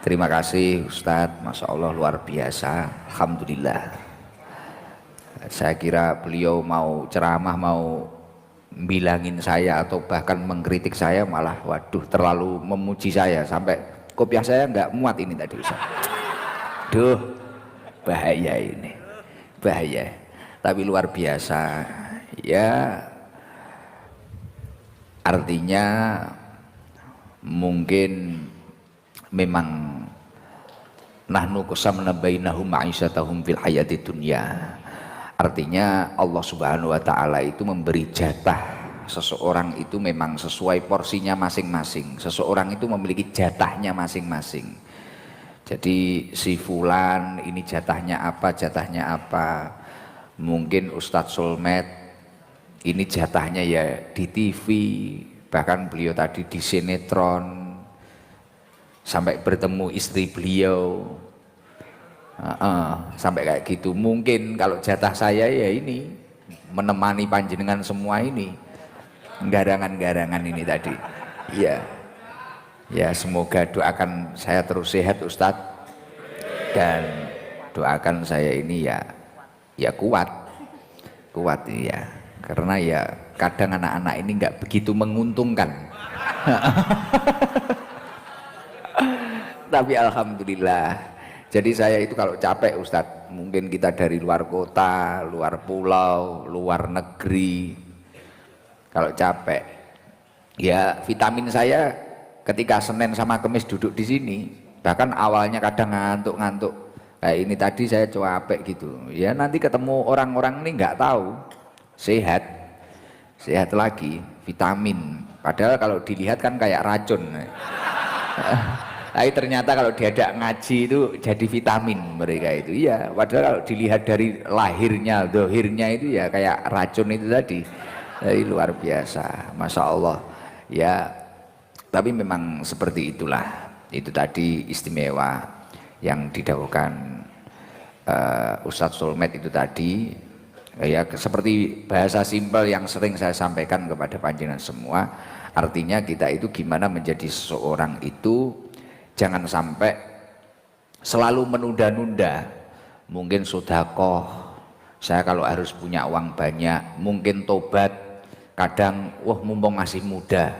Terima kasih Ustadz, Masya Allah luar biasa, Alhamdulillah. Saya kira beliau mau ceramah, mau bilangin saya atau bahkan mengkritik saya, malah waduh terlalu memuji saya sampai kopiah saya nggak muat ini tadi Ustadz. Duh, bahaya ini, bahaya. Tapi luar biasa, ya artinya mungkin memang nahnu qasamna bainahum ma'isyatahum fil hayati dunya. Artinya Allah Subhanahu wa taala itu memberi jatah seseorang itu memang sesuai porsinya masing-masing. Seseorang itu memiliki jatahnya masing-masing. Jadi si fulan ini jatahnya apa. Mungkin Ustadz Sulmet ini jatahnya ya di TV, bahkan beliau tadi di sinetron, sampai bertemu istri beliau, sampai kayak gitu. Mungkin kalau jatah saya ya ini menemani panjenengan semua ini, garangan-garangan ini tadi. Ya semoga doakan saya terus sehat Ustadz, dan doakan saya ini ya kuat ya, karena ya kadang anak-anak ini nggak begitu menguntungkan. Tapi alhamdulillah. Jadi saya itu kalau capek Ustadz, mungkin kita dari luar kota, luar pulau, luar negeri, kalau capek ya vitamin saya ketika Senin sama Kamis duduk di sini, bahkan awalnya kadang ngantuk-ngantuk kayak ini tadi saya capek gitu ya, nanti ketemu orang-orang ini nggak tahu sehat lagi, vitamin, padahal kalau dilihat kan kayak racun. Tapi ternyata kalau diajak ngaji itu jadi vitamin mereka itu, iya, padahal kalau dilihat dari lahirnya, dohirnya itu ya kayak racun itu tadi. Jadi luar biasa, Masya Allah ya. Tapi memang seperti itulah, itu tadi istimewa yang didahulukan Ustadz Sulmet itu tadi ya, seperti bahasa simpel yang sering saya sampaikan kepada panjenengan semua. Artinya kita itu gimana menjadi seseorang itu jangan sampai selalu menunda-nunda. Mungkin sedekah, saya kalau harus punya uang banyak, mungkin tobat, kadang wah mumpung masih muda,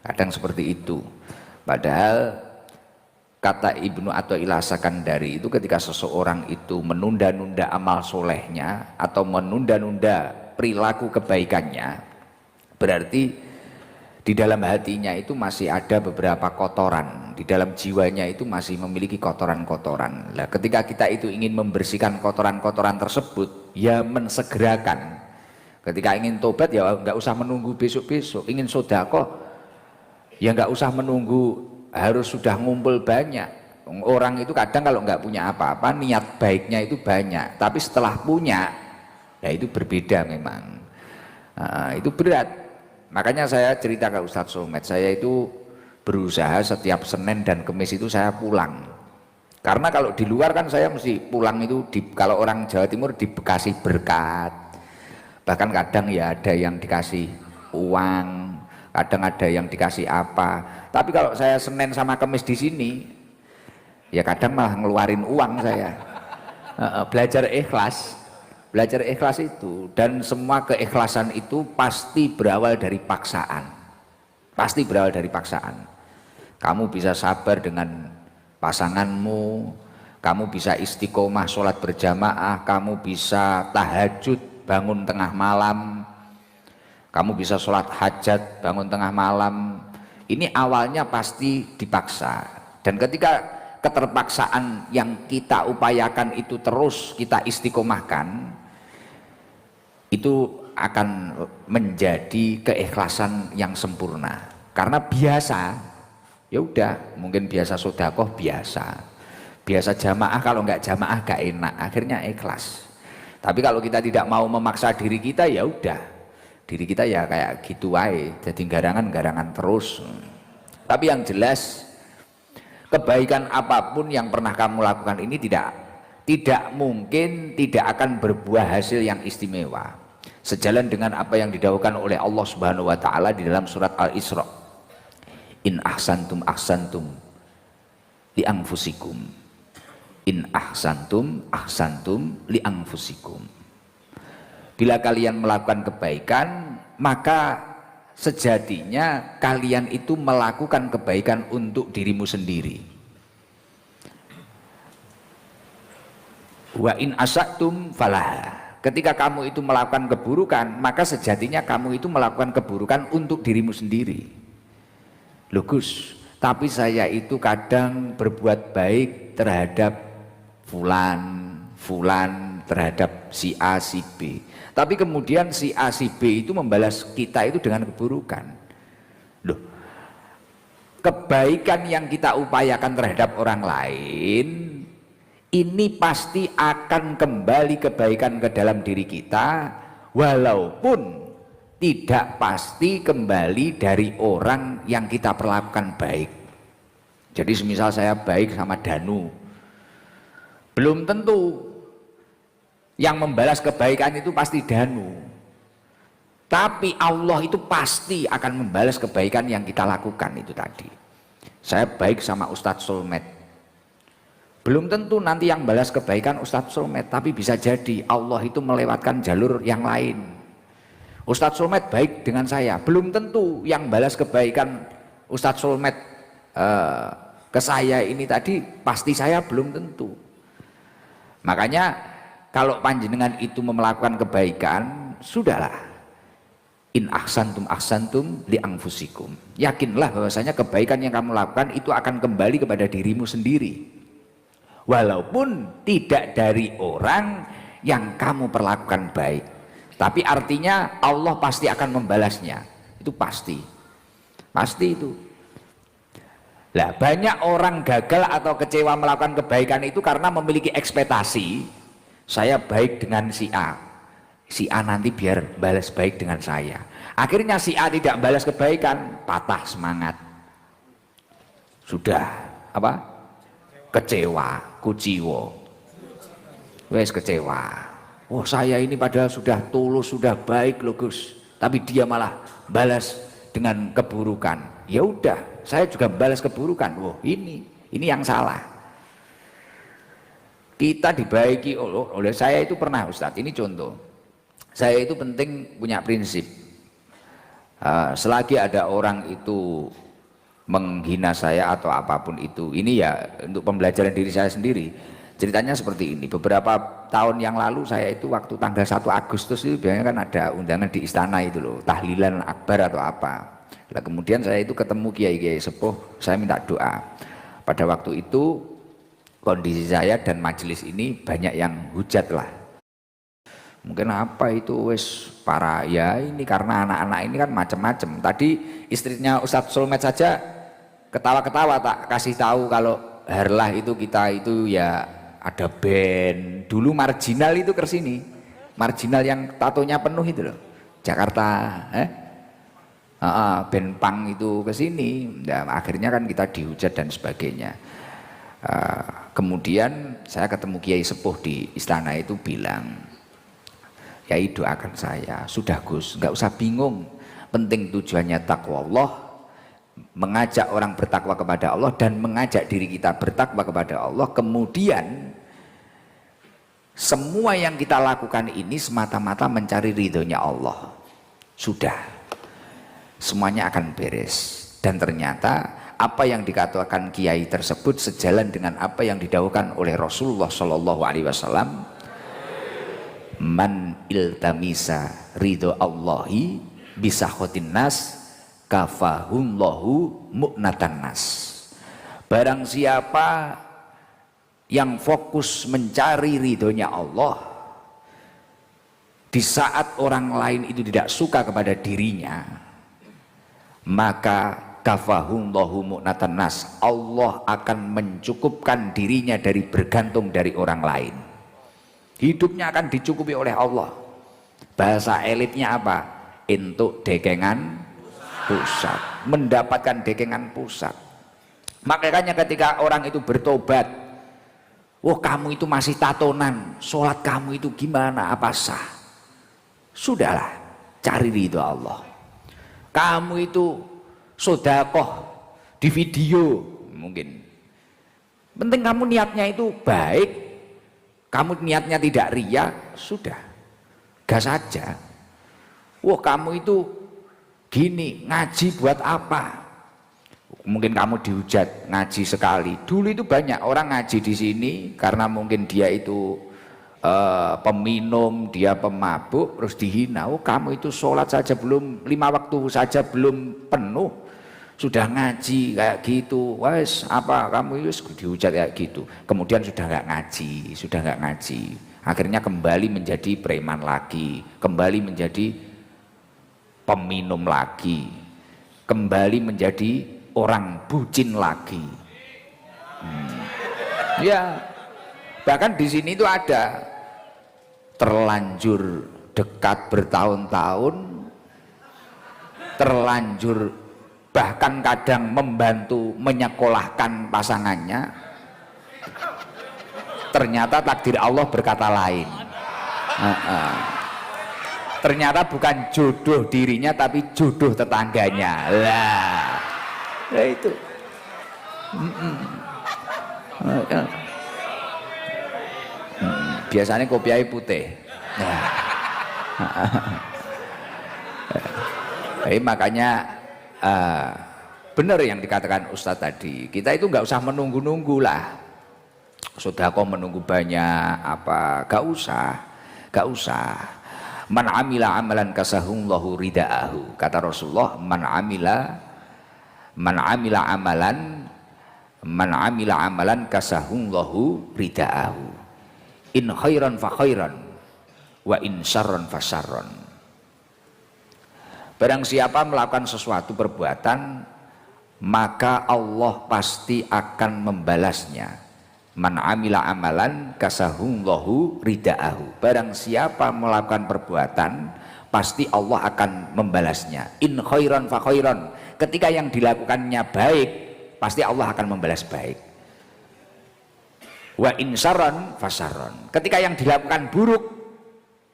kadang seperti itu. Padahal kata Ibnu Athaillah Sakandari itu, ketika seseorang itu menunda-nunda amal solehnya atau menunda-nunda perilaku kebaikannya, berarti di dalam hatinya itu masih ada beberapa kotoran, di dalam jiwanya itu masih memiliki kotoran-kotoran. Nah, ketika kita itu ingin membersihkan kotoran-kotoran tersebut, ya mensegerakan. Ketika ingin tobat ya nggak usah menunggu besok-besok, ingin sedekah ya nggak usah menunggu harus sudah ngumpul banyak. Orang itu kadang kalau nggak punya apa-apa, niat baiknya itu banyak, tapi setelah punya ya itu berbeda memang. Nah, itu berat. Makanya saya cerita ke Ustadz Sulmet, saya itu berusaha setiap Senin dan Kamis itu saya pulang. Karena kalau di luar kan saya mesti pulang itu kalau orang Jawa Timur di Bekasi berkat. Bahkan kadang ya ada yang dikasih uang, kadang ada yang dikasih apa. Tapi kalau saya Senin sama Kamis di sini, ya kadang malah ngeluarin uang saya. Belajar ikhlas itu, dan semua keikhlasan itu pasti berawal dari paksaan. Pasti berawal dari paksaan. Kamu bisa sabar dengan pasanganmu, kamu bisa istiqomah sholat berjamaah, kamu bisa tahajud bangun tengah malam, kamu bisa sholat hajat bangun tengah malam. Ini awalnya pasti dipaksa, dan ketika keterpaksaan yang kita upayakan itu terus kita istiqomahkan, itu akan menjadi keikhlasan yang sempurna. Karena biasa, ya udah, mungkin biasa sedekah biasa jamaah, kalau nggak jamaah gak enak, akhirnya ikhlas. Tapi kalau kita tidak mau memaksa diri kita, ya udah, diri kita ya kayak gitu aja, jadi garangan-garangan terus. Tapi yang jelas, kebaikan apapun yang pernah kamu lakukan ini tidak mungkin tidak akan berbuah hasil yang istimewa, sejalan dengan apa yang didahulukan oleh Allah Subhanahu wa taala di dalam surat Al-Isra. In ahsantum ahsantum li anfusikum. In ahsantum ahsantum li anfusikum. Bila kalian melakukan kebaikan, maka sejatinya kalian itu melakukan kebaikan untuk dirimu sendiri. Wa in asaktum falaha. Ketika kamu itu melakukan keburukan, maka sejatinya kamu itu melakukan keburukan untuk dirimu sendiri. Loh Gus, tapi saya itu kadang berbuat baik terhadap fulan, terhadap si A, si B. Tapi kemudian si A, si B itu membalas kita itu dengan keburukan. Loh, kebaikan yang kita upayakan terhadap orang lain, ini pasti akan kembali kebaikan ke dalam diri kita, walaupun tidak pasti kembali dari orang yang kita perlakukan baik. Jadi semisal saya baik sama Danu, belum tentu yang membalas kebaikan itu pasti Danu, tapi Allah itu pasti akan membalas kebaikan yang kita lakukan itu tadi. Saya baik sama Ustadz Solmed, belum tentu nanti yang balas kebaikan Ustadz Solmed, tapi bisa jadi Allah itu melewatkan jalur yang lain. Ustadz Solmed baik dengan saya, belum tentu yang balas kebaikan Ustadz Solmed ke saya ini tadi pasti saya, belum tentu. Makanya kalau panjenengan itu melakukan kebaikan, sudahlah, in ahsantum ahsantum li anfusikum. Yakinlah bahwasanya kebaikan yang kamu lakukan itu akan kembali kepada dirimu sendiri, walaupun tidak dari orang yang kamu perlakukan baik, tapi artinya Allah pasti akan membalasnya. Itu pasti itu. Lah, banyak orang gagal atau kecewa melakukan kebaikan itu karena memiliki ekspektasi, saya baik dengan si A nanti biar balas baik dengan saya. Akhirnya si A tidak balas kebaikan, patah semangat, sudah kecewa, kuciwo, wes kecewa. Oh, saya ini padahal sudah tulus, sudah baik loh Gus, tapi dia malah balas dengan keburukan. Ya udah, saya juga balas keburukan. Wah, ini yang salah. Kita dibaiki oleh saya itu pernah Ustadz, ini contoh. Saya itu penting punya prinsip. Selagi ada orang itu menghina saya atau apapun itu, ini ya untuk pembelajaran diri saya sendiri. Ceritanya seperti ini. Beberapa tahun yang lalu saya itu waktu tanggal 1 Agustus itu biasanya kan ada undangan di istana itu loh, tahlilan akbar atau apa. Nah, kemudian saya itu ketemu kiai-kiai sepuh, saya minta doa. Pada waktu itu kondisi saya dan majelis ini banyak yang hujat lah. Mungkin apa itu wes para, ya ini karena anak-anak ini kan macam-macam. Tadi istrinya Ustadz Solmed saja ketawa-ketawa tak kasih tahu kalau Harlah itu kita itu ya ada band. Dulu Marginal itu ke sini. Marginal yang tatonya penuh itu loh. Jakarta, band punk itu ke sini. Nah, akhirnya kan kita dihujat dan sebagainya. Kemudian saya ketemu Kiai Sepuh di istana itu bilang, Kiai doakan saya. Sudah Gus, nggak usah bingung. Penting tujuannya takwa Allah, mengajak orang bertakwa kepada Allah dan mengajak diri kita bertakwa kepada Allah. Kemudian semua yang kita lakukan ini semata-mata mencari ridhonya Allah. Sudah, semuanya akan beres. Dan ternyata apa yang dikatakan kiai tersebut sejalan dengan apa yang didhawuhkan oleh Rasulullah Shallallahu Alaihi Wasallam. Man iltamisa ridho Allahi bisakhotin nas kafahullahu mu'natan nas. Barang siapa yang fokus mencari ridhonya Allah di saat orang lain itu tidak suka kepada dirinya, maka kafahullahu mu'natan nas, Allah akan mencukupkan dirinya dari bergantung dari orang lain. Hidupnya akan dicukupi oleh Allah. Bahasa elitnya apa? Entuk dekengan pusat, mendapatkan dekengan pusat. Makanya ketika orang itu bertobat, wah kamu itu masih tatonan, sholat kamu itu gimana, apa sah? Sudahlah, cari ridho Allah. Kamu itu sodakoh di video mungkin, Penting kamu niatnya itu baik, kamu niatnya tidak ria, sudah, gas saja. Wah kamu itu gini, ngaji buat apa? Mungkin kamu dihujat ngaji sekali. Dulu itu banyak orang ngaji di sini karena mungkin dia itu peminum, dia pemabuk, terus dihina. Oh kamu itu sholat saja belum, 5 waktu saja belum penuh, sudah ngaji kayak gitu. Wes apa kamu itu dihujat kayak gitu. Kemudian sudah nggak ngaji, akhirnya kembali menjadi preman lagi, kembali menjadi peminum lagi, kembali menjadi orang bucin lagi. Ya bahkan di sini itu ada terlanjur dekat bertahun-tahun, terlanjur bahkan kadang membantu menyekolahkan pasangannya, ternyata takdir Allah berkata lain. Ternyata bukan jodoh dirinya tapi jodoh tetangganya. Lah itu biasanya kopiai putih. Jadi makanya benar yang dikatakan Ustadz tadi, kita itu nggak usah menunggu-nunggu lah. Sedekah menunggu banyak apa, nggak usah. Man amila amalan kasahullahu ridaahu, kata Rasulullah, man amila amalan kasahullahu ridaahu, in khairan fa khairan wa in syarran fa syarran. Barang siapa melakukan sesuatu perbuatan, maka Allah pasti akan membalasnya. Man amila amalan kasahullahu ridaahu. Barang siapa melakukan perbuatan, pasti Allah akan membalasnya. In khairan fa khairan. Ketika yang dilakukannya baik, pasti Allah akan membalas baik. Wa in syarran fa syarran. Ketika yang dilakukan buruk,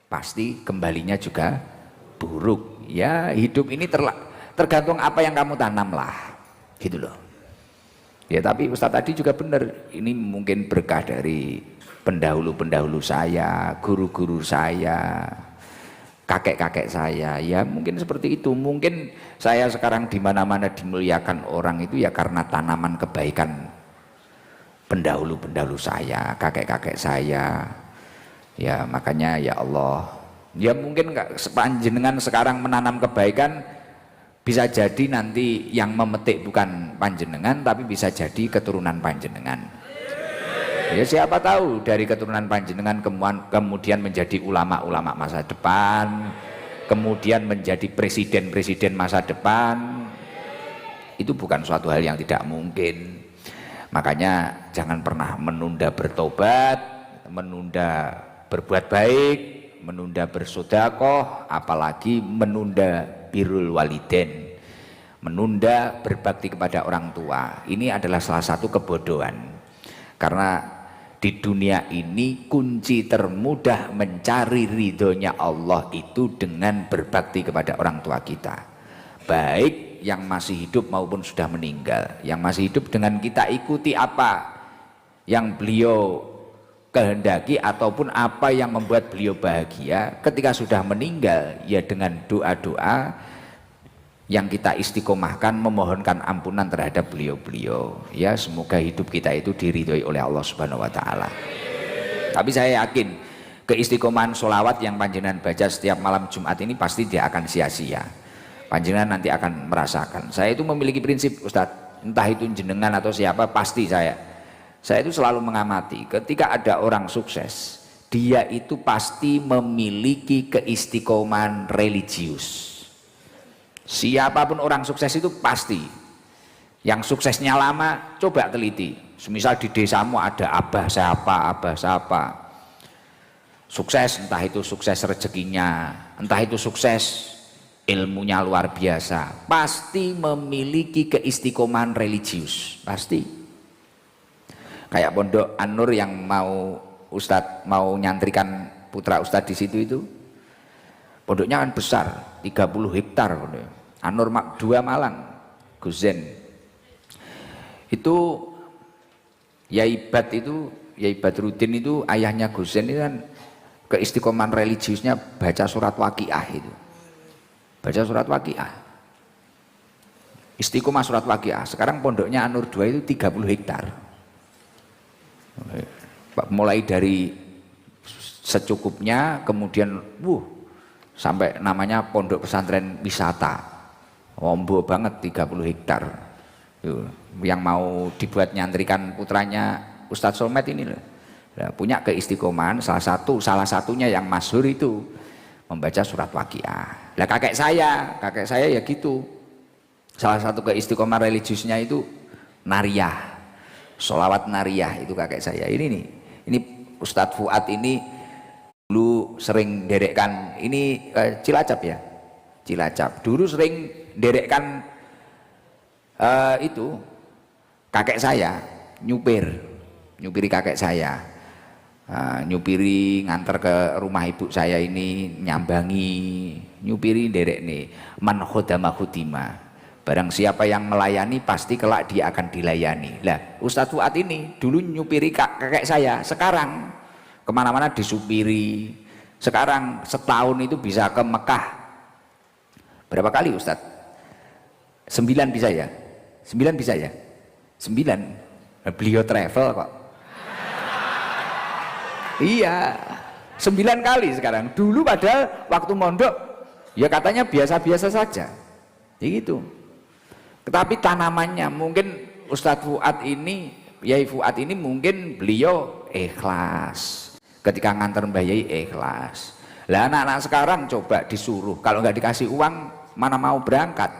pasti kembalinya juga buruk. Ya, hidup ini tergantung apa yang kamu tanam lah. Gitu loh. Ya tapi Ustadz tadi juga benar, ini mungkin berkah dari pendahulu-pendahulu saya, guru-guru saya, kakek-kakek saya, ya mungkin seperti itu. Mungkin saya sekarang di mana-mana dimuliakan orang itu ya karena tanaman kebaikan pendahulu-pendahulu saya, kakek-kakek saya. Ya makanya ya Allah, ya mungkin panjenengan sekarang menanam kebaikan, bisa jadi nanti yang memetik bukan panjenengan tapi bisa jadi keturunan panjenengan. Ya siapa tahu dari keturunan panjenengan kemudian menjadi ulama-ulama masa depan, kemudian menjadi presiden-presiden masa depan. Itu bukan suatu hal yang tidak mungkin. Makanya jangan pernah menunda bertobat, menunda berbuat baik, menunda bersedekah, apalagi menunda birrul walidain, menunda berbakti kepada orang tua. Ini adalah salah satu kebodohan, karena di dunia ini kunci termudah mencari ridhonya Allah itu dengan berbakti kepada orang tua kita, baik yang masih hidup maupun sudah meninggal. Yang masih hidup dengan kita ikuti apa yang beliau kehendaki ataupun apa yang membuat beliau bahagia. Ketika sudah meninggal ya dengan doa-doa yang kita istiqomahkan, memohonkan ampunan terhadap beliau-beliau. Ya semoga hidup kita itu diridhoi oleh Allah Subhanahu wa taala. Tapi saya yakin keistiqomahan sholawat yang panjenengan baca setiap malam Jumat ini pasti tidak akan sia-sia. Panjenengan nanti akan merasakan. Saya itu memiliki prinsip Ustadz, entah itu jenengan atau siapa, pasti saya itu selalu mengamati ketika ada orang sukses, dia itu pasti memiliki keistiqomahan religius. Siapapun orang sukses itu pasti. Yang suksesnya lama, coba teliti. Misal di desamu ada abah siapa. Sukses, entah itu sukses rezekinya, entah itu sukses ilmunya luar biasa, pasti memiliki keistiqomahan religius, pasti. Kayak pondok An-Nur yang mau Ustadz mau nyantrikan putra Ustadz di situ itu, pondoknya kan besar, 30 hektar pondok. An-Nur 2 Malang, Guzen. Itu Yai Badruddin itu ayahnya Gus Zain itu kan keistiqomahan religiusnya baca surat Waqiah itu. Baca surat Waqiah. Istiqomah surat Waqiah. Sekarang pondoknya An-Nur 2 itu 30 hektar. Mulai dari secukupnya, kemudian sampai namanya pondok pesantren wisata. Ombo banget 30 hektar. Yang mau dibuat nyantrikan putranya Ustadz Solmed ini loh. Nah, punya keistiqomahan salah satunya yang masyhur itu membaca surat Waqiah. Lah kakek saya ya gitu. Salah satu keistiqomahan religiusnya itu nariyah. Sholawat nariyah itu kakek saya. Ini Ustadz Fuad ini dulu sering derekkan ini Cilacap ya. Cilacap. Dulu sering derekkan itu kakek saya nyupiri kakek saya, nyupiri nganter ke rumah ibu saya ini, nyambangi, nyupiri derek nih, man khodama khudima, barang siapa yang melayani pasti kelak dia akan dilayani. Lah Ustadz Fuad ini dulu nyupiri kakek saya, sekarang kemana-mana disupiri. Sekarang setahun itu bisa ke Mekah berapa kali Ustadz? 9 bisa ya? 9 bisa ya? 9. Beliau travel kok. Iya, 9 kali sekarang. Dulu padahal waktu mondok ya katanya biasa-biasa saja. Ya gitu. Tetapi tanamannya mungkin Ustadz Fuad ini, Yai Fuad ini mungkin beliau ikhlas. Ketika nganter Mbah Yai ikhlas. Lah anak-anak sekarang coba disuruh, kalau nggak dikasih uang mana mau berangkat.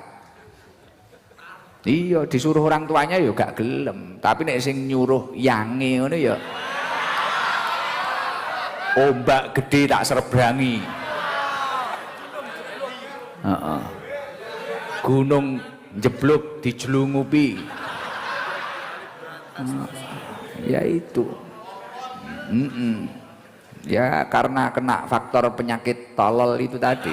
Iya, disuruh orang tuanya ya gak gelem, tapi nek sing nyuruh yange ngono ya ombak gede tak serbrangi. Gunung jeblok dijelungupi. Ya itu. Ya karena kena faktor penyakit tolol itu tadi.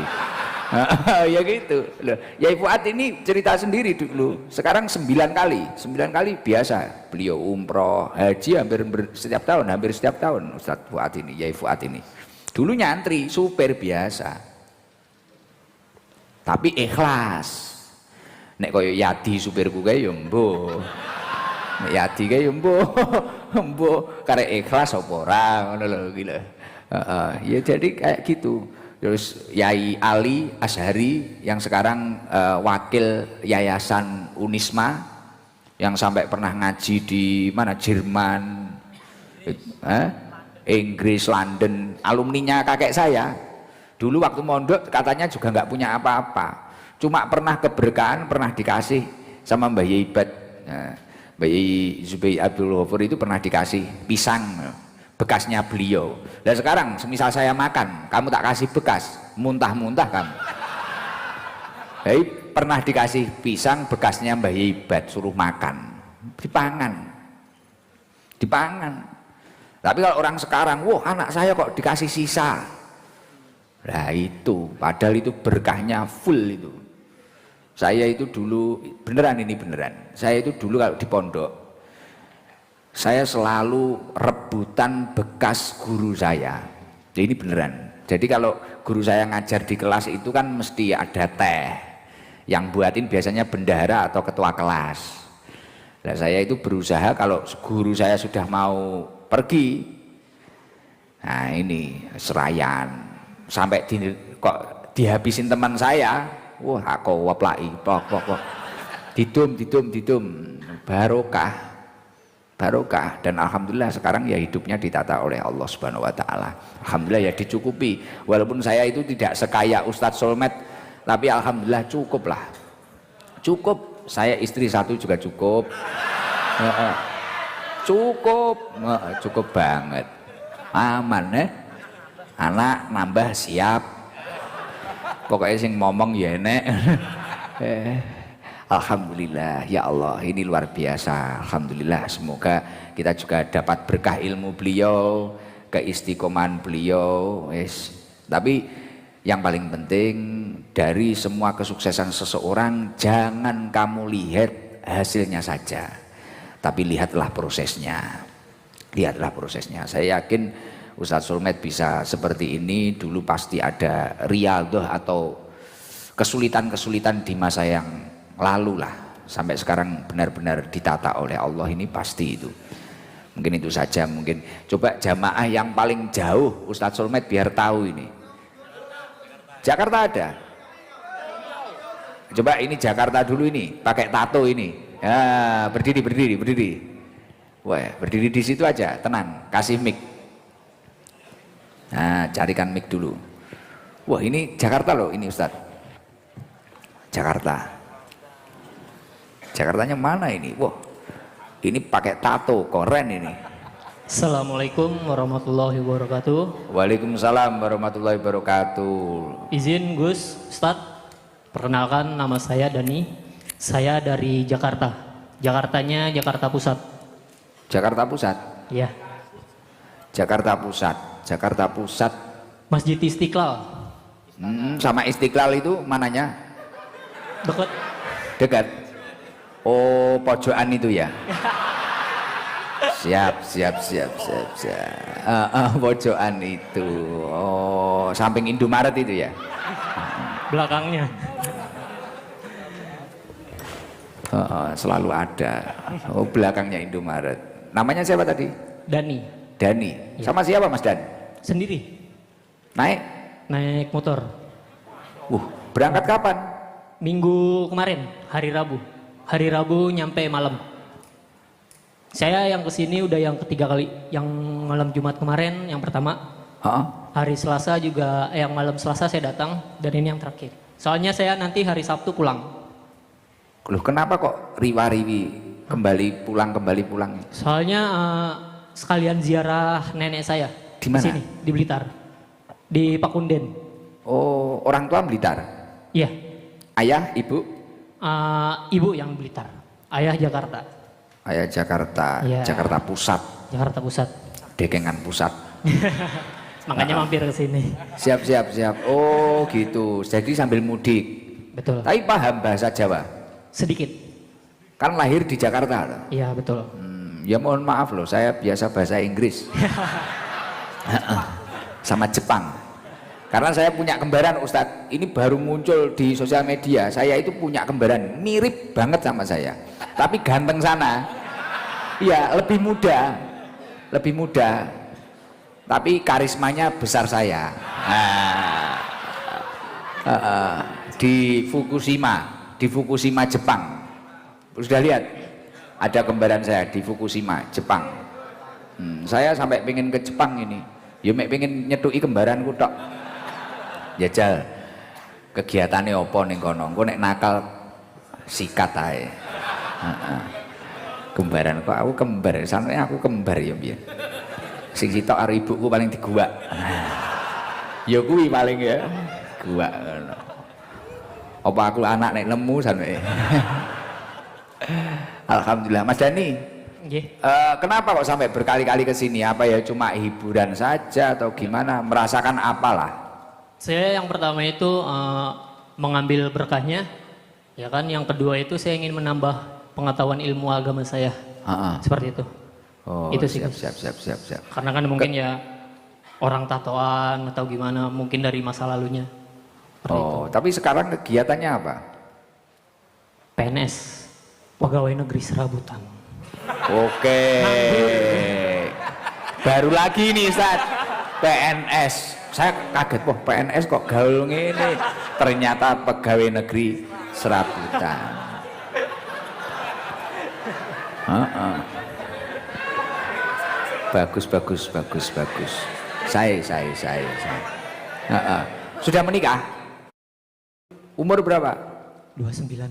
Ya gitu loh. Yai Fuad ini cerita sendiri dulu. Sekarang 9 kali biasa. Beliau umroh, haji hampir setiap tahun Ustadz Fuad ini, Yai Fuad ini. Dulu nyantri, supir biasa. Tapi ikhlas. Nek koyo Yadi supirku kae yo mbuh. Nek Yadi kae yo mbuh karek ikhlas apa ora ngono lho iki lho. Ya jadi kayak gitu. Terus Yai Ali Ashari yang sekarang wakil Yayasan Unisma yang sampai pernah ngaji di mana Jerman, Inggris, London, alumninya kakek saya. Dulu waktu mondok katanya juga nggak punya apa-apa, cuma pernah keberkahan, pernah dikasih sama Mbah Yai Bad, Mbah Yai Zubair Abdul Ghafur itu pernah dikasih pisang bekasnya beliau. Dan sekarang semisal saya makan, kamu tak kasih bekas, muntah-muntah kamu. Hei, pernah dikasih pisang bekasnya Mbah Yai Bad, suruh makan, dipangan. Tapi kalau orang sekarang, wah anak saya kok dikasih sisa. Nah itu, padahal itu berkahnya full itu. Saya itu dulu, beneran, saya itu dulu kalau di pondok, saya selalu rebutan bekas guru saya. Jadi ini beneran. Jadi kalau guru saya ngajar di kelas itu kan mesti ada teh. Yang buatin biasanya bendahara atau ketua kelas. Nah, saya itu berusaha kalau guru saya sudah mau pergi, nah ini serayan sampai kok dihabisin teman saya. Wah, aku waplai, pok. Didum, barokah dan alhamdulillah sekarang ya hidupnya ditata oleh Allah Subhanahu wa taala. Alhamdulillah ya dicukupi. Walaupun saya itu tidak sekaya Ustadz Solmed, tapi alhamdulillah cukup lah. Cukup, saya istri 1 juga cukup. Cukup banget. Aman ya. Anak nambah siap. Pokoknya sing ngomong ya enek. Alhamdulillah ya Allah, ini luar biasa. Alhamdulillah, semoga kita juga dapat berkah ilmu beliau, keistiqomahan beliau. Tapi yang paling penting dari semua kesuksesan seseorang, jangan kamu lihat hasilnya saja, tapi lihatlah prosesnya. lihatlah prosesnya. Saya yakin Ustadz Sulmed bisa seperti ini, dulu pasti ada riyadhah atau kesulitan-kesulitan di masa yang lalu lah, sampai sekarang benar-benar ditata oleh Allah, ini pasti itu. Mungkin itu saja. Mungkin coba jamaah yang paling jauh Ustadz Sulmed biar tahu ini. Jakarta ada? Coba ini Jakarta dulu ini, pakai tato ini. Ya, berdiri. Wah, berdiri di situ aja, tenang, kasih mic. Nah, carikan mic dulu. Wah, ini Jakarta loh ini Ustadz. Jakarta. Jakartanya mana ini? Wah, ini pakai tato, keren ini. Assalamualaikum warahmatullahi wabarakatuh. Waalaikumsalam warahmatullahi wabarakatuh. Izin Gus, Ustadz, perkenalkan nama saya Dani. Saya dari Jakarta. Jakartanya Jakarta Pusat. Jakarta Pusat? Ya. Jakarta Pusat. Jakarta Pusat. Masjid Istiqlal. Sama Istiqlal itu mananya? Dekat. Dekat. Oh, pojokan itu ya. Siap. Pojokan itu. Oh, samping Indomaret itu ya. Belakangnya. Selalu ada. Oh, belakangnya Indomaret. Namanya siapa tadi? Dani. Dani. Ya. Sama siapa Mas Dan? Sendiri. Naik Motor. Berangkat kapan? Minggu kemarin, hari Rabu. Hari Rabu nyampe malam. Saya yang kesini udah yang ketiga kali. Yang malam Jumat kemarin, yang pertama. Hari Selasa juga, yang malam Selasa saya datang. Dan ini yang terakhir. Soalnya saya nanti hari Sabtu pulang. Loh, kenapa kok riwa-riwi kembali pulang? Soalnya sekalian ziarah nenek saya. Di mana? Sini, di Blitar. Di Pakunden. Oh, orang tua Blitar? Iya. Ayah, ibu? Ibu yang Blitar. Ayah Jakarta. Ayah Jakarta, ya. Jakarta Pusat. Jakarta Pusat. Dekengan Pusat. Makanya mampir ke sini. Siap. Oh, gitu. Jadi sambil mudik. Betul. Tapi paham bahasa Jawa? Sedikit. Kan lahir di Jakarta. Iya, betul. Ya mohon maaf loh, saya biasa bahasa Inggris. Sama Jepang. Karena saya punya kembaran Ustadz, ini baru muncul di sosial media. Saya itu punya kembaran, mirip banget sama saya. Tapi ganteng sana. Iya, lebih muda. Tapi karismanya besar saya. Di Fukushima Jepang. Sudah lihat? Ada kembaran saya di Fukushima Jepang. Saya sampai pengen ke Jepang ini. Ya pengen nyetui kembaranku tok. Jajal kegiatannya apa ning kono? Engko nek nakal sikat ae. Kembaran kok aku kembar, sanane aku kembar ya piye. Sing sitok karo ibuku paling diguwak. Ya kuwi paling ya. Guwak ngono. Apa aku anak nek nemu sanane. Alhamdulillah. Mas Dani. Nggih. Kenapa kok sampai berkali-kali ke sini? Apa ya cuma hiburan saja atau gimana? Merasakan apalah? Saya yang pertama itu mengambil berkahnya, ya kan. Yang kedua itu saya ingin menambah pengetahuan ilmu agama saya. Seperti itu. Oh, itu sih. Siap. Karena kan mungkin ya orang tatoan atau gimana, mungkin dari masa lalunya. Oh, tapi sekarang kegiatannya apa? PNS, Pegawai Negeri Serabutan. Oke. Baru lagi nih Ustaz, PNS. Saya kaget, wah PNS kok gaul ngene. Ternyata Pegawai Negeri Serabutan. Bagus. Saya. Sudah menikah? Umur berapa? 29.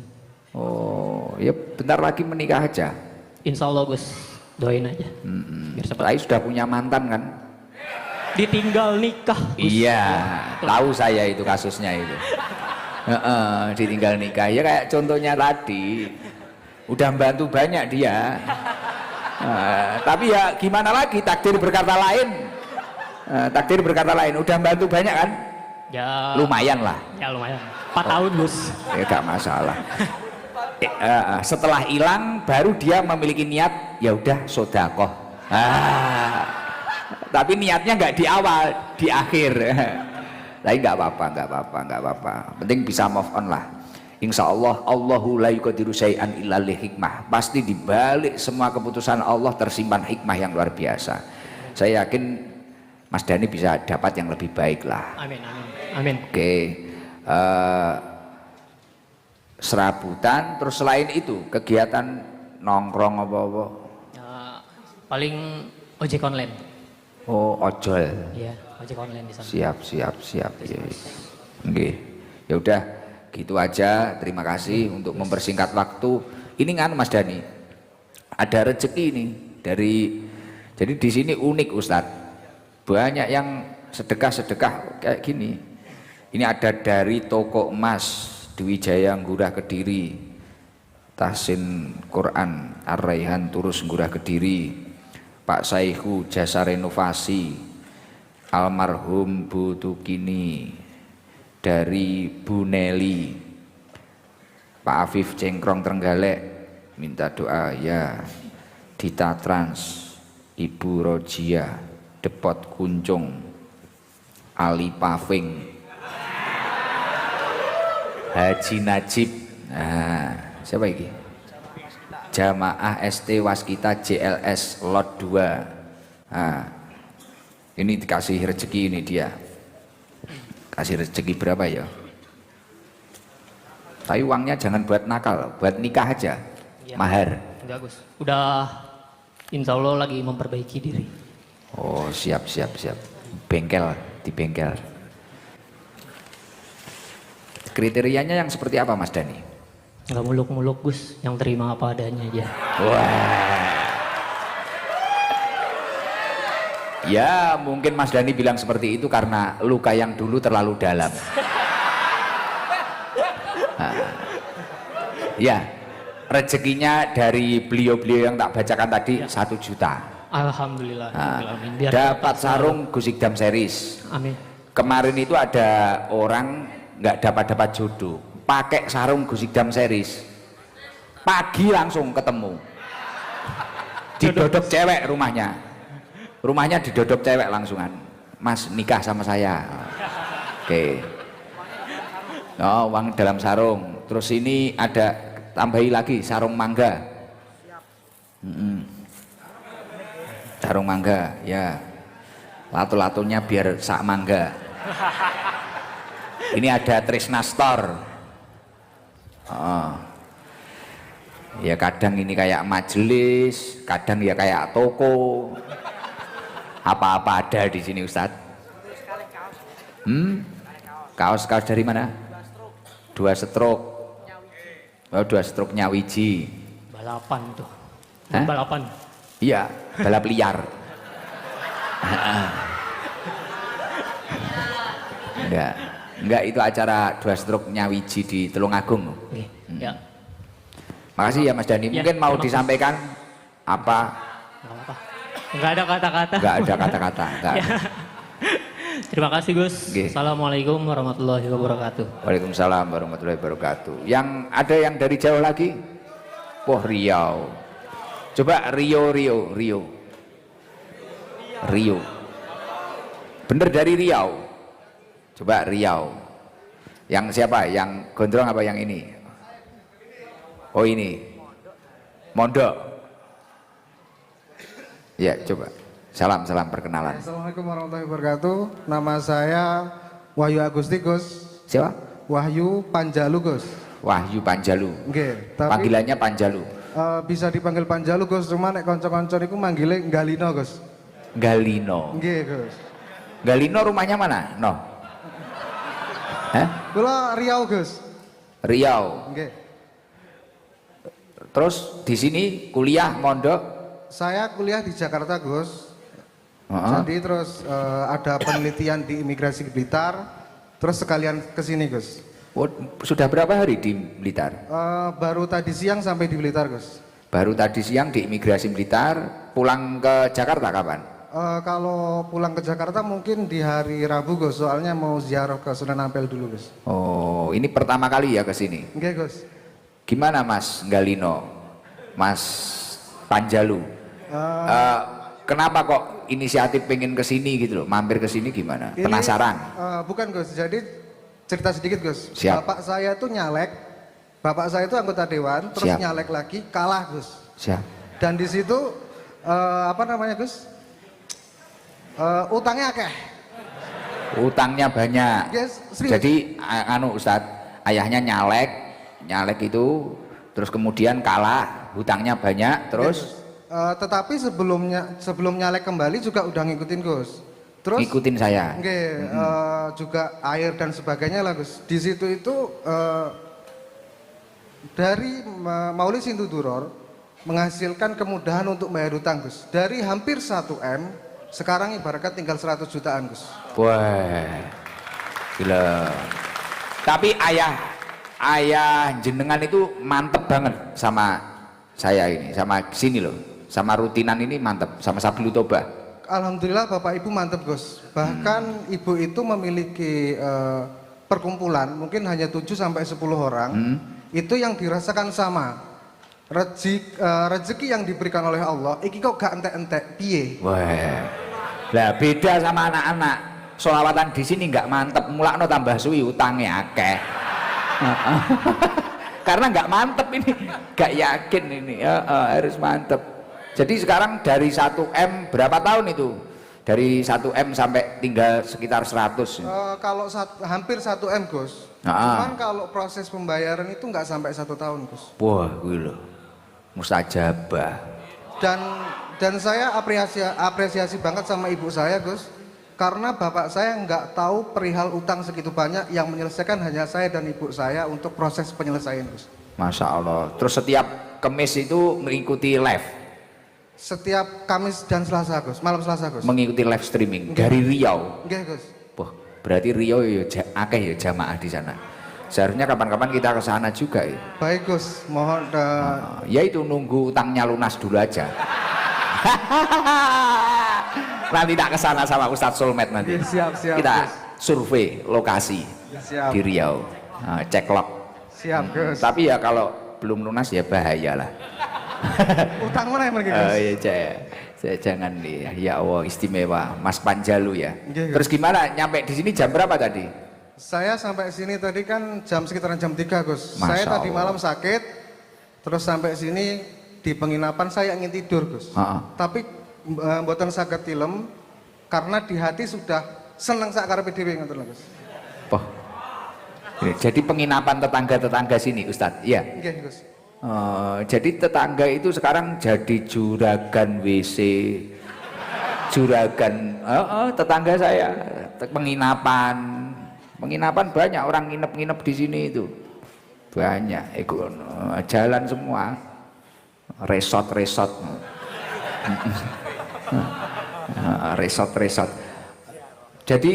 Oh, ya bentar lagi menikah aja. Insya Allah Gus, doain aja. Tapi sudah punya mantan kan? Ditinggal nikah Gus. Iya, tahu saya itu kasusnya itu. Ditinggal nikah. Ya kayak contohnya tadi, udah membantu banyak dia. Tapi ya gimana lagi, takdir berkata lain. Udah membantu banyak kan? Ya. Lumayan lah. Ya lumayan. 4 tahun Gus. Ya gak masalah. Setelah hilang baru dia memiliki niat, ya udah sodakoh. Tapi niatnya nggak di awal, di akhir. Tapi nggak apa-apa. Penting bisa move on lah. Insya Allah, Allahu la yuqadiru syai'an illa li hikmah. Pasti di balik semua keputusan Allah tersimpan hikmah yang luar biasa. Saya yakin Mas Dhani bisa dapat yang lebih baik lah. Amin. Oke. Serabutan, terus selain itu kegiatan nongkrong apa-apa? Paling ojek online. Oh, ojol. Iya, ojek online di sana. Siap. Iya. Oke. Ya udah, gitu aja. Terima kasih untuk mempersingkat waktu. Ini kan Mas Dhani, ada rezeki ini jadi di sini unik Ustadz. Banyak yang sedekah kayak gini. Ini ada dari toko emas di Wijaya Nggurah Kediri, Tahsin Quran Ar-Raihan Turus Nggurah Kediri, Pak Saihu Jasa Renovasi, almarhum Bu Tukini, dari Bu Nelly, Pak Afif Cengkrong Trenggalek minta doa ya, Dita Trans, Ibu Rojia, Depot Kuncung, Ali Paving, Haji Najib, siapa ini? Jamaah ST Waskita JLS Lot 2. Ini dikasih rezeki, ini dia kasih rezeki berapa ya? Tapi uangnya jangan buat nakal, buat nikah aja ya. Mahar. Enggak Gus, udah insya Allah lagi memperbaiki diri. Oh siap. Bengkel, di bengkel. Kriterianya yang seperti apa Mas Dhani? Nggak muluk-muluk Gus, yang terima apa adanya aja. Wah. Ya mungkin Mas Dhani bilang seperti itu karena luka yang dulu terlalu dalam. Ya, rezekinya dari beliau-beliau yang tak bacakan tadi ya. 1 juta. Alhamdulillah. Dapat sarung Gusikdam series. Amin. Kemarin itu ada orang nggak dapat jodoh, pakai sarung Gusikdam series. Pagi langsung ketemu. Didodok cewek rumahnya. Rumahnya didodok cewek langsungan. Mas nikah sama saya. Oke. Oh, uang dalam sarung. Terus ini ada tambahi lagi sarung mangga. Sarung mangga, ya. Lato-latonya biar sak mangga. Ini ada Trisna Store. Oh. Ya kadang ini kayak majelis, kadang ya kayak toko. Apa-apa ada di sini Ustadz. Kaos-kaos dari mana? 2 stroke. Oh, 2 stroke Nyawiji. Balapan tuh. Hah? Balapan. Iya, balap liar. Enggak itu acara 2 stroke Nyawiji di Tulungagung. Ya. Makasih ya Mas Dhani. Mungkin mau disampaikan apa? Enggak ada kata-kata. Enggak ada kata-kata. Ya. Terima kasih Gus. Assalamualaikum warahmatullahi wabarakatuh. Waalaikumsalam warahmatullahi wabarakatuh. Yang ada yang dari Jawa lagi? Wah, Riau. Coba Rio. Bener dari Riau. Coba Riau. Yang siapa? Yang gondrong apa yang ini? Oh ini. Mondok. Ya, coba. Salam perkenalan. Assalamualaikum warahmatullahi wabarakatuh. Nama saya Wahyu Agustikus. Siapa? Wahyu Panjalu, Gus. Wahyu Panjalu. Nggih, tapi panggilannya Panjalu. Bisa dipanggil Panjalu, Gus. Cuma nek kanca-kanca niku manggile Galino, Gus. Galino. Nggih, Gus. Galino rumahnya mana? No. Hah? Kula Riau, Gus. Riau. Nggih. Terus di sini kuliah mondok? Saya kuliah di Jakarta, Gus. Jadi terus ada penelitian di imigrasi Blitar, terus sekalian ke sini, Gus. Oh, sudah berapa hari di Blitar? Baru tadi siang sampai di Blitar, Gus. Baru tadi siang di imigrasi Blitar, pulang ke Jakarta kapan? Kalau pulang ke Jakarta mungkin di hari Rabu, Gus. Soalnya mau ziarah ke Sunan Ampel dulu, Gus. Oh, ini pertama kali ya ke sini? Oke, Gus. Gimana Mas Galino? Mas Panjalu? kenapa kok inisiatif pengen ke sini gitu loh, mampir ke sini gimana? Ini, Penasaran? Bukan Gus, jadi cerita sedikit Gus. Siap. Bapak saya tuh nyalek, bapak saya itu anggota dewan, terus Siap. nyalek lagi, kalah Gus. Siap. Dan di situ apa namanya Gus? Utangnya akeh. Utangnya banyak. Yes, serius. Jadi anu Ustadz, ayahnya nyalek itu, terus kemudian kalah, hutangnya banyak, terus Tetapi sebelum nyalek kembali juga udah ngikutin Gus. Terus ngikutin saya. juga air dan sebagainya lah Gus. Di situ itu dari Mauli Sintuduror menghasilkan kemudahan untuk bayar hutang Gus. Dari hampir 1 M, sekarang ibaratnya tinggal 100 jutaan Gus. Wah, gila. Tapi ayah jenengan itu mantep banget sama saya ini, sama sini loh, sama rutinan ini mantep, sama Sabilu Toba. Alhamdulillah Bapak Ibu mantep Gus. Bahkan Ibu itu memiliki perkumpulan mungkin hanya 7 sampai 10 orang. Itu yang dirasakan sama. Rezeki yang diberikan oleh Allah, iki kok gak entek-entek piye? Wah, lah beda sama anak-anak. Solawatan di sini nggak mantep, mulakno tambah suwi utangnya akeh. Karena nggak mantep ini, nggak yakin ini, harus mantep. Jadi sekarang dari 1 M berapa tahun itu? Dari 1 M sampai tinggal sekitar 100. Kalau hampir 1 M Gus. Cuman kalau proses pembayaran itu nggak sampai 1 tahun Gus. Wah, gue loh, mustajabah. Dan saya apresiasi banget sama ibu saya Gus. Karena bapak saya nggak tahu perihal utang segitu banyak, yang menyelesaikan hanya saya dan ibu saya untuk proses penyelesaian Gus. Masya Allah. Terus setiap Kemis itu mengikuti live. Setiap Kamis dan Selasa Gus, malam Selasa Gus. Mengikuti live streaming dari Riau. Nggih Gus. Wah, berarti Riau ya akeh ya jamaah di sana. Seharusnya kapan-kapan kita ke sana juga ya. Baik Gus, mohon Ya itu nunggu utangnya lunas dulu aja. Nanti tak ke sana sama Ustadz Solmed nanti. Siap, Kita Gus. survei lokasi Siap. di Riau. Cek log. Siap Gus. Tapi ya kalau belum lunas ya bahaya lah. Utang mana yang lagi Gus? Ya, saya jangan nih. Ya Allah, istimewa Mas Panjalu ya. Gus. Terus gimana nyampe di sini jam berapa tadi? Saya sampai sini tadi kan sekitaran jam 3 Gus. Masya Saya tadi Allah. malam sakit, terus sampai sini di penginapan saya ingin tidur Gus. Tapi mboten saged tilem karena di hati sudah seneng sak karepe dhewe ngoten lho Gus. Oh. Jadi penginapan tetangga-tetangga sini Ustadz, iya? Nggih Gus. Jadi tetangga itu sekarang jadi juragan WC, juragan, tetangga saya, penginapan banyak orang nginep di sini itu, banyak, jalan semua, resort, resort. Jadi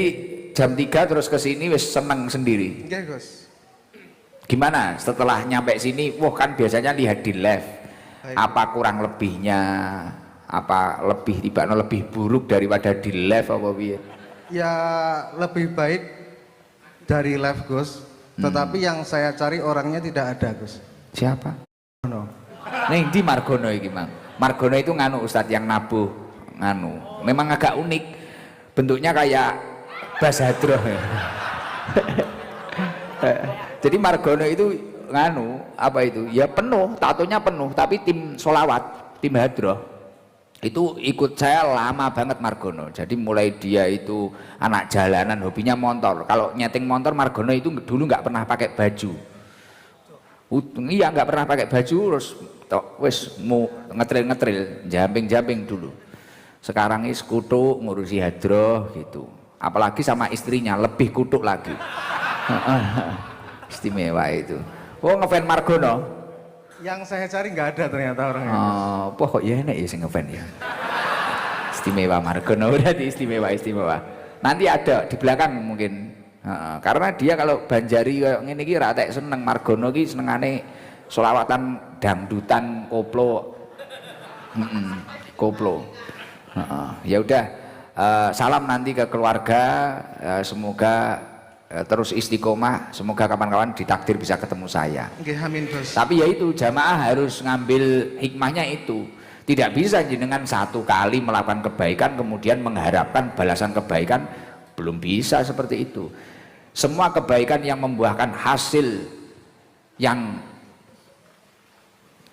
jam 3 terus ke sini wis seneng sendiri. Nggih Gus. Gimana setelah nyampe sini? Wah, kan biasanya lihat di live. Baik. Apa kurang lebihnya? Apa lebih tibakno lebih buruk daripada di live apa piye? Ya lebih baik dari live Gus, tetapi yang saya cari orangnya tidak ada Gus. Siapa? No. Nih di Margono iki, Mang. Margono itu nganu Ustadz yang nabuh nganu. Memang agak unik. Bentuknya kayak Bas Hadroh. Jadi Margono itu nganu apa itu? Ya penuh, tatonya penuh, tapi tim solawat, tim hadroh itu ikut saya lama banget Margono. Jadi mulai dia itu anak jalanan, hobinya motor. Kalau nyeting motor Margono itu dulu nggak pernah pakai baju. Iya nggak pernah pakai baju, terus wes mau ngetril, jamping dulu. Sekarang ini kutuk ngurusi hadroh gitu. Apalagi sama istrinya lebih kutuk lagi. Istimewa itu. Oh ngefan Margono. Yang saya cari nggak ada ternyata orangnya. Oh, kok ya enak ya sing ngefan ya. Istimewa Margono, berarti istimewa. Nanti ada di belakang mungkin. Karena dia kalau Banjari kayak ngene iki ra tek seneng Margono iki senengane selawatan dangdutan koplo. Koplo. Ya udah salam nanti ke keluarga, semoga terus istiqomah, semoga kapan-kapan ditakdir bisa ketemu saya. Nggih amin Gus. Tapi ya itu jamaah harus ngambil hikmahnya itu. Tidak bisa jenengan satu kali melakukan kebaikan kemudian mengharapkan balasan kebaikan, belum bisa seperti itu. Semua kebaikan yang membuahkan hasil yang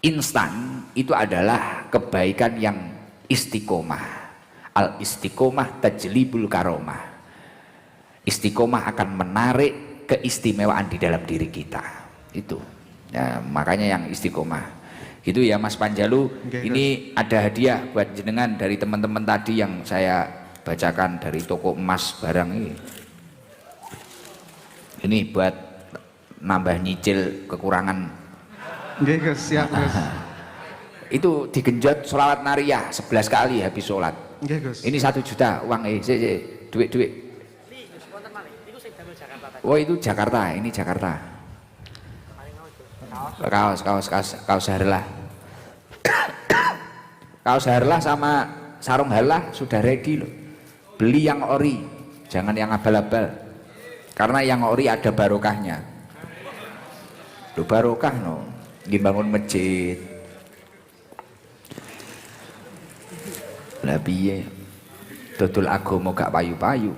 instan itu adalah kebaikan yang istiqomah. Al istiqomah tajlibul karomah. Istiqomah akan menarik keistimewaan di dalam diri kita. Itu. Ya, makanya yang istiqomah. Gitu ya Mas Panjalu. Ini ada hadiah buat jenengan dari teman-teman tadi yang saya bacakan dari toko emas barang ini. Ini buat nambah nyicil kekurangan. Nggih Gus, siap Gus. Itu digenjot sholawat nariyah 11 kali habis sholat. Nggih Gus. Ini 1 juta uang duit. Oh itu Jakarta, ini Jakarta. Kaos harlah. Kaos harlah sama sarung harlah sudah ready loh. Beli yang ori, jangan yang abal-abal. Karena yang ori ada barokahnya. Loh barokah no, dibangun masjid. Lah piye? Dodol agama gak payu-payu.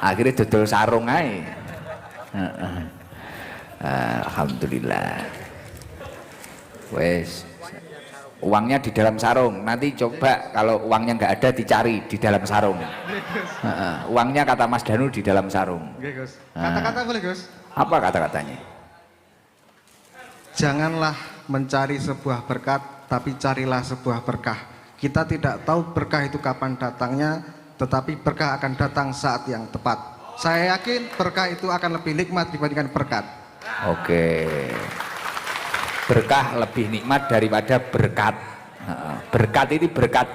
Akhirnya dodol sarung ae. Alhamdulillah. Wes. Uangnya di dalam sarung. Nanti coba kalau uangnya nggak ada dicari di dalam sarung. Uangnya kata Mas Danu di dalam sarung. Gus. Kata-kata boleh Gus? Apa kata-katanya? Janganlah mencari sebuah berkat, tapi carilah sebuah berkah. Kita tidak tahu berkah itu kapan datangnya, tetapi berkah akan datang saat yang tepat. Saya yakin berkah itu akan lebih nikmat dibandingkan berkat. Oke. Berkah lebih nikmat daripada berkat. Berkat ini berkat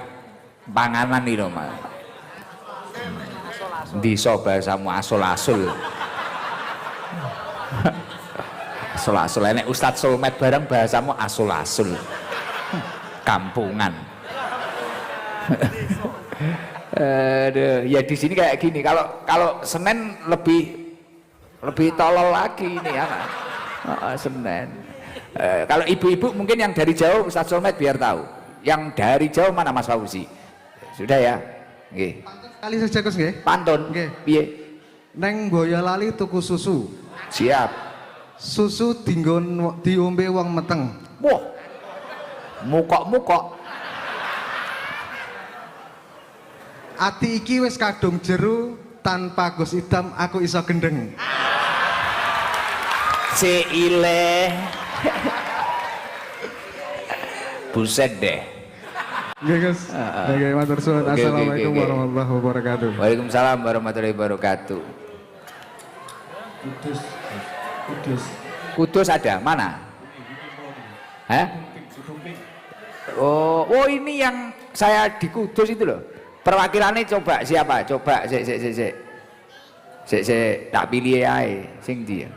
panganan itu Mas. Diso bahasamu asul-asul. Asul-asul. Nek Ustadz Sulmet bareng bahasamu asul-asul. Kampungan. Aduh, ya di sini kayak gini. Kalau Senen lebih tolol lagi ini ya. Senen. Kalau ibu-ibu mungkin yang dari jauh Ustadz Solmed biar tahu. Yang dari jauh mana Mas Fauzi? Sudah ya? Nggih. Pantun sekali saja Gus nggih. Pantun. Nggih. Piye? Neng Boyolali tuku susu. Siap. Susu diombe wong meteng. Wah. Mukok-mukok. Ati iki wis kadung jeru, tanpa Gus Idam aku iso gendeng. Seile. Buset deh. Nggih Gus. Nggih matur suwun. Assalamualaikum warahmatullahi wabarakatuh. Waalaikumsalam warahmatullahi wabarakatuh. Kudus ada mana? Hah? Oh ini yang saya di Kudus itu loh. Perwakilannya coba siapa? Coba tak pilih ae sing dia.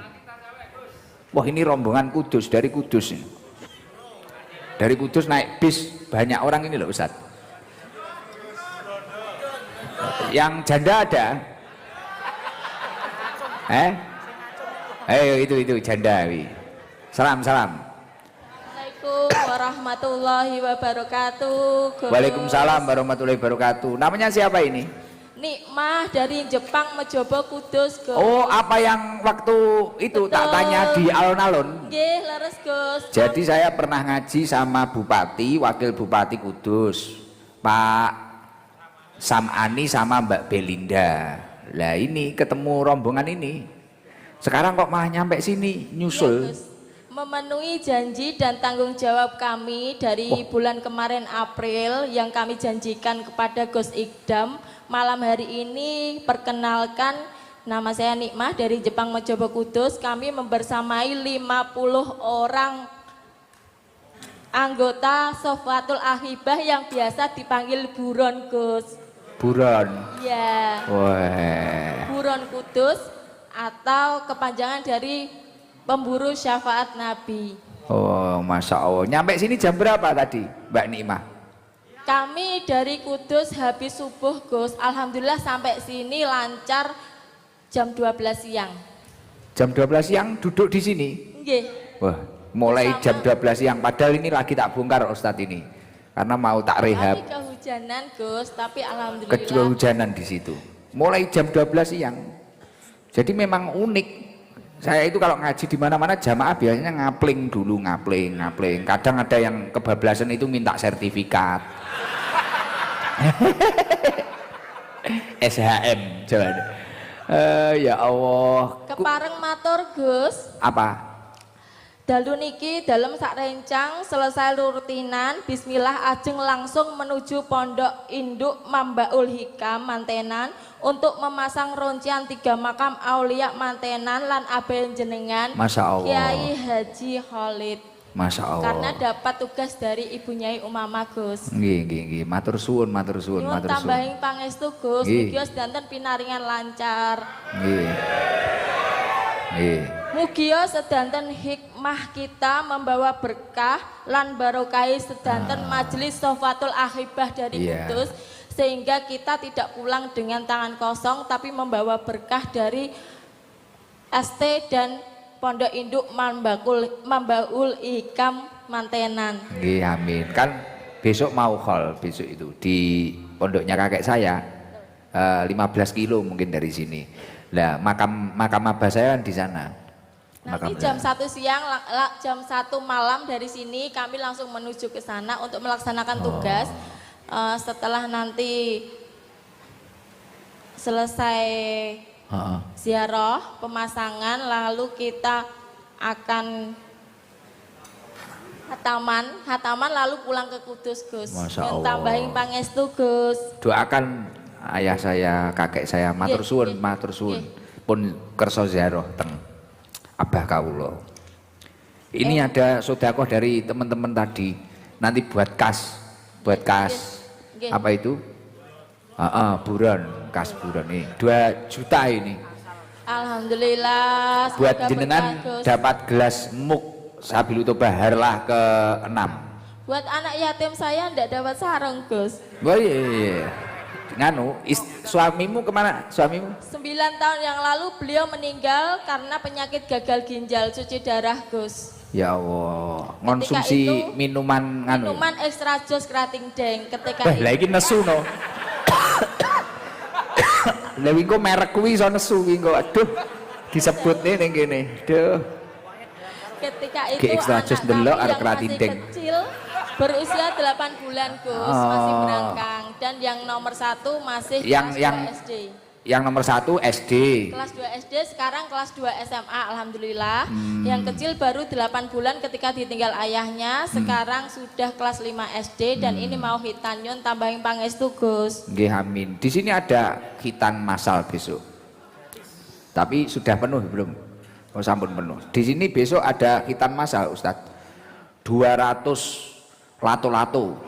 Wah ini rombongan Kudus, dari Kudus ini. Dari Kudus naik bis banyak orang ini loh Ustaz. Yang janda ada? Ayo itu janda. Salam. Assalamualaikum warahmatullahi wabarakatuh. Waalaikumsalam warahmatullahi wabarakatuh. Namanya siapa ini? Nikmah dari Jepang Mejobo Kudus Gus. Oh apa yang waktu itu Betul. tak tanya di alun-alun. Nggih leres Gus. Jadi saya pernah ngaji sama Bupati, Wakil Bupati Kudus, Pak Samani sama Mbak Belinda. Lah ini ketemu rombongan ini. Sekarang kok malah nyampe sini nyusul. Iya, Gus. Memenuhi janji dan tanggung jawab kami dari bulan kemarin April yang kami janjikan kepada Gus Ikdam. Malam hari ini perkenalkan, nama saya Nikmah dari Jepang Mejobo Kudus. Kami membersamai 50 orang anggota Sofatul Ahibah yang biasa dipanggil Buron Gus. Buron. Ya. Wah. Buron Kudus atau kepanjangan dari pemburu syafaat Nabi. Oh, Masya Allah. Nyampe sini jam berapa tadi, Mbak Nikmah? Kami dari Kudus habis subuh Gus. Alhamdulillah sampai sini lancar jam 12 siang. Jam 12 siang duduk di sini? Nggih. Wah, mulai jam 12 siang. Padahal ini lagi tak bongkar Ustadz ini. karena mau tak rehab. Tapi kehujanan Gus, tapi alhamdulillah. Kehujanan di situ. Mulai jam 12 siang. Jadi memang unik. Saya itu kalau ngaji di mana-mana jamaah biasanya ngapling dulu, ngapling. Kadang ada yang kebablasan itu minta sertifikat. SHM, coba. Ya Allah. Kepareng matur Gus. Apa? Dalu niki dalam sak rencang selesai rutinan bismillah ajeng langsung menuju Pondok Induk Mambaul Hikam Mantenan untuk memasang roncian 3 makam aulia Mantenan lan aben jenengan Masya Allah. Kiai Haji Khalid. Masya Allah. Karena dapat tugas dari Ibu Nyai Umama Gus. Nggih. Matur suwun. Nyuwun tambahing pangestu Gus, mugi sedanten pinaringan lancar. Nggih. Mugi sedanten hikmah kita membawa berkah lan barokai sedanten majelis Sofatul Akhibah dari Kudus sehingga kita tidak pulang dengan tangan kosong tapi membawa berkah dari ST dan Pondok Induk Mambaul Hikam Mantenan. Nggih, amin. Kan besok mau khol besok itu di pondoknya kakek saya 15 kilo mungkin dari sini. Lah makam abah saya kan di sana. Nanti jam 1 siang, jam 1 malam dari sini kami langsung menuju ke sana untuk melaksanakan tugas. Setelah nanti selesai ziarah pemasangan, lalu kita akan hataman lalu pulang ke Kudus Gus. Masya Allah. Tambahin pangestu Gus. Doakan ayah saya, kakek saya, matur suwun. Pun kerso ziarah teng Abah Kawulo. Ini ada sodakoh dari teman-teman tadi. Nanti buat kas. Apa itu? Buron, kas buron nih. 2 juta ini. Alhamdulillah. Buat jenengan dapat gelas muk Sabilu Bahar lah ke-6. Buat anak yatim saya ndak dapat sarung Gus. Oh iya. Nganu, suamimu kemana? Suamimu? 9 tahun yang lalu beliau meninggal karena penyakit gagal ginjal cuci darah Gus. Ya Allah, konsumsi minuman nganu. Minuman ekstra jos kerating deng ketika Lah iki nesu no. Lah wingi merek kuwi iso nesu wingi kok. Aduh, disebutne ning kene. Duh. Ketika itu Ekstra anak jos kami ndelok arek yang kerating masih deng. kecil berusia 8 bulan Gus, masih berangkang dan yang nomor 1 masih kelas 2 SD. Yang nomor 1 SD. Kelas 2 SD, sekarang kelas 2 SMA, alhamdulillah. Yang kecil baru 8 bulan ketika ditinggal ayahnya, sekarang sudah kelas 5 SD dan ini mau hitanyun tambahin pangestu Gus. Nggih amin. Di sini ada khitan masal besok. Tapi sudah penuh belum? Oh sampun penuh. Di sini besok ada khitan masal Ustadz. 200 lato-lato.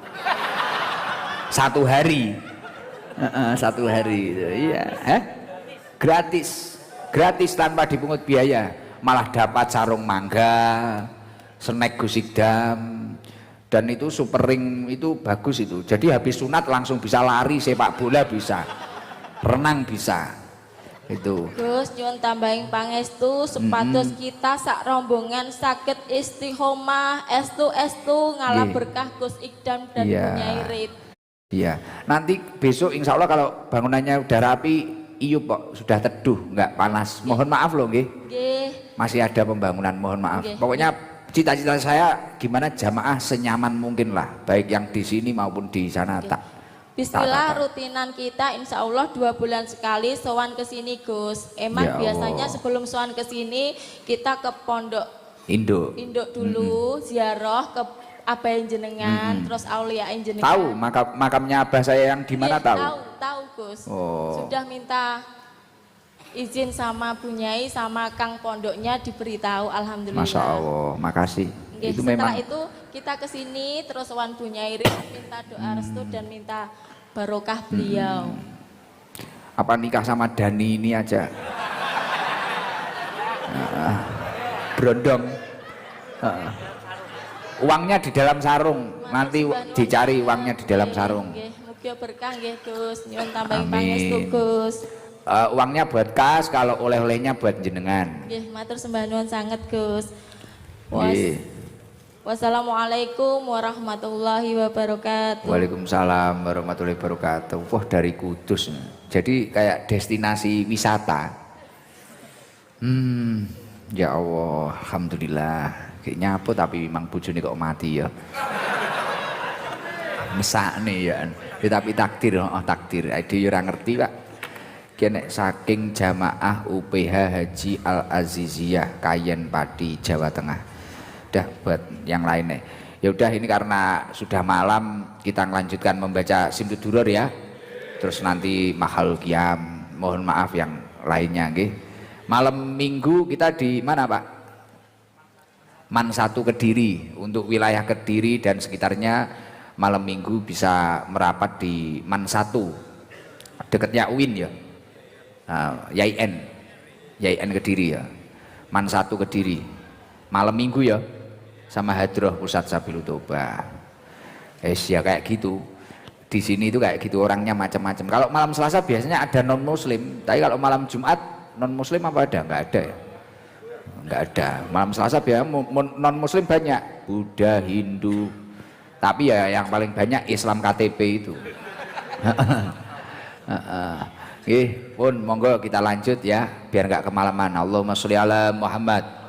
1 hari. 1 hari iya, gratis tanpa dipungut biaya, malah dapat sarung mangga, snack gusikdam, dan itu supering itu bagus itu. Jadi habis sunat langsung bisa lari, sepak bola bisa, renang bisa. Itu. Gus nyuwun tambahin pangestu supados kita sak rombongan saged istiqomah estu ngalah berkah Gus Ikdam dan Bu Nyai Rit. Iya, nanti besok insya Allah kalau bangunannya udah rapi, iup kok, sudah teduh, nggak panas. Mohon maaf loh, nggih. Masih ada pembangunan, mohon maaf. Pokoknya cita-cita saya gimana jamaah senyaman mungkin lah, baik yang di sini maupun di sana. Bismillah rutinan kita insya Allah 2 bulan sekali sowan ke sini Gus. Emang ya biasanya sebelum sowan ke sini kita ke Pondok Induk dulu, ziarah ke Abah jenengan, terus aulia jenengan. Tahu makamnya abah saya yang di mana tahu? Tahu Gus. Sudah minta izin sama Bu Nyai sama Kang Pondoknya diberitahu, alhamdulillah. Masya Allah, makasih. Itu setelah itu kita ke sini terus wan Bu Nyai minta doa restu dan minta barokah beliau. Apa nikah sama Dani ini aja? Berondong. Uangnya di dalam sarung, nanti dicari uangnya di dalam sarung. Mugia berkah nggih Gus, nyuwun tambahin pangestu Gus. Uangnya buat kas, kalau oleh-olehnya buat jenengan. Nggih, matur sembah nuwun sanget Gus. Wassalamualaikum warahmatullahi wabarakatuh. Waalaikumsalam warahmatullahi wabarakatuh. Wah, dari Kudus. Jadi kayak destinasi wisata. Ya Allah, alhamdulillah. Kayaknya apa tapi memang bojone kok mati ya. Mesakne ya. Tapi takdir, takdir. Ade ora ngerti, Pak. Kene saking jamaah UPH Haji Al Aziziyah Kayen Pati Jawa Tengah. Udah buat yang lainnya. Ya udah, ini karena sudah malam kita melanjutkan membaca Simtud-Duror ya. Terus nanti mahal qiyam. Mohon maaf yang lainnya nggih. Malam Minggu kita di mana, Pak? Man 1 Kediri. Untuk wilayah Kediri dan sekitarnya malam Minggu bisa merapat di Man 1. Dekatnya UIN ya. YIN Kediri ya. Man 1 Kediri. Malam Minggu ya. Sama Hadroh Pusat Sabilul Toba. Ya kayak gitu. Di sini itu kayak gitu, orangnya macam-macam. Kalau malam Selasa biasanya ada non Muslim, tapi kalau malam Jumat non Muslim apa ada? Enggak ada ya. Enggak ada. Malam Selasa biasanya non Muslim banyak, Buddha, Hindu. Tapi ya yang paling banyak Islam KTP itu. Pun monggo kita lanjut ya, biar enggak kemalaman. Allahumma sholli ala Muhammad.